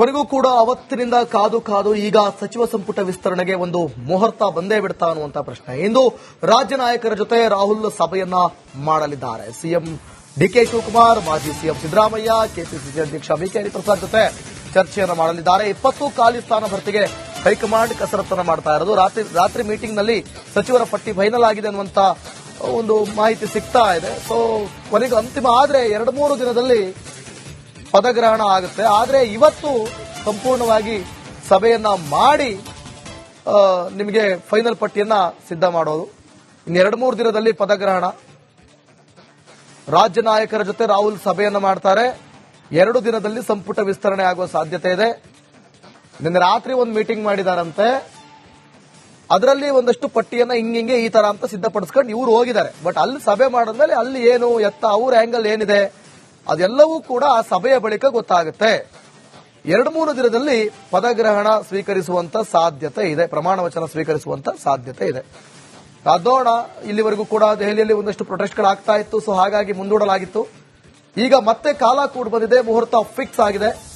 ಕೊನೆಗೂ ಕೂಡ ಅವತ್ತಿನಿಂದ ಕಾದು ಕಾದು ಈಗ ಸಚಿವ ಸಂಪುಟ ವಿಸ್ತರಣೆಗೆ ಒಂದು ಮುಹೂರ್ತ ಬಂದೇ ಬಿಡ್ತಾ ಅನ್ನುವಂತ ಪ್ರಶ್ನೆ. ಇಂದು ರಾಜ್ಯ ನಾಯಕರ ಜೊತೆ ರಾಹುಲ್ ಸಭೆಯನ್ನ ಮಾಡಲಿದ್ದಾರೆ. ಸಿಎಂ ಡಿಕೆ ಶಿವಕುಮಾರ್, ಮಾಜಿ ಸಿಎಂ ಸಿದ್ದರಾಮಯ್ಯ, ಕೆಪಿಸಿಸಿ ಅಧ್ಯಕ್ಷ ಬಿಕೆ ಹರಿಪ್ರಸಾದ್ ಜೊತೆ ಚರ್ಚೆಯನ್ನು ಮಾಡಲಿದ್ದಾರೆ. 20 ಖಾಲಿ ಸ್ಥಾನ ಭರ್ತಿಗೆ ಹೈಕಮಾಂಡ್ ಕಸರತ್ತನ್ನು ಮಾಡ್ತಾ ಇರೋದು. ರಾತ್ರಿ ಮೀಟಿಂಗ್ ನಲ್ಲಿ ಸಚಿವರ ಪಟ್ಟಿ ಫೈನಲ್ ಆಗಿದೆ ಅನ್ನುವಂತ ಒಂದು ಮಾಹಿತಿ ಸಿಗ್ತಾ ಇದೆ. ಸೊ ಕೊನೆಗೆ ಅಂತಿಮ ಆದ್ರೆ 2-3 ದಿನದಲ್ಲಿ ಪದಗ್ರಹಣ ಆಗುತ್ತೆ. ಆದ್ರೆ ಇವತ್ತು ಸಂಪೂರ್ಣವಾಗಿ ಸಭೆಯನ್ನ ಮಾಡಿ ನಿಮಗೆ ಫೈನಲ್ ಪಟ್ಟಿಯನ್ನ ಸಿದ್ಧ ಮಾಡೋದು. ಇನ್ನು 2-3 ದಿನದಲ್ಲಿ ಪದಗ್ರಹಣ. ರಾಜ್ಯ ನಾಯಕರ ಜೊತೆ ರಾಹುಲ್ ಸಭೆಯನ್ನ ಮಾಡ್ತಾರೆ. 2 ದಿನದಲ್ಲಿ ಸಂಪುಟ ವಿಸ್ತರಣೆ ಆಗುವ ಸಾಧ್ಯತೆ ಇದೆ. ನಿನ್ನೆ ರಾತ್ರಿ ಒಂದು ಮೀಟಿಂಗ್ ಮಾಡಿದಾರಂತೆ. ಅದರಲ್ಲಿ ಒಂದಷ್ಟು ಪಟ್ಟಿಯನ್ನ ಹಿಂಗೆ ಈ ತರ ಅಂತ ಸಿದ್ಧಪಡಿಸ್ಕೊಂಡು ಇವರು ಹೋಗಿದ್ದಾರೆ. ಬಟ್ ಅಲ್ಲಿ ಸಭೆ ಮಾಡಿದ್ಮೇಲೆ ಅಲ್ಲಿ ಏನು ಎತ್ತ ಅವ್ರ ಆಂಗಲ್ ಏನಿದೆ ಅದೆಲ್ಲವೂ ಕೂಡ ಆ ಸಭೆಯ ಬಳಿಕ ಗೊತ್ತಾಗುತ್ತೆ. 2-3 ದಿನದಲ್ಲಿ ಪದಗ್ರಹಣ ಸ್ವೀಕರಿಸುವಂತ ಸಾಧ್ಯತೆ ಇದೆ, ಪ್ರಮಾಣ ವಚನ ಸ್ವೀಕರಿಸುವಂತ ಸಾಧ್ಯತೆ ಇದೆ. ಅದೋಣ. ಇಲ್ಲಿವರೆಗೂ ಕೂಡ ದೆಹಲಿಯಲ್ಲಿ ಒಂದಷ್ಟು ಪ್ರೊಟೆಸ್ಟ್ಗಳಾಗ್ತಾ ಇತ್ತು. ಸೊ ಹಾಗಾಗಿ ಮುಂದೂಡಲಾಗಿತ್ತು. ಈಗ ಮತ್ತೆ ಕಾಲ ಕೂಡ ಬಂದಿದೆ, ಮುಹೂರ್ತ ಫಿಕ್ಸ್ ಆಗಿದೆ.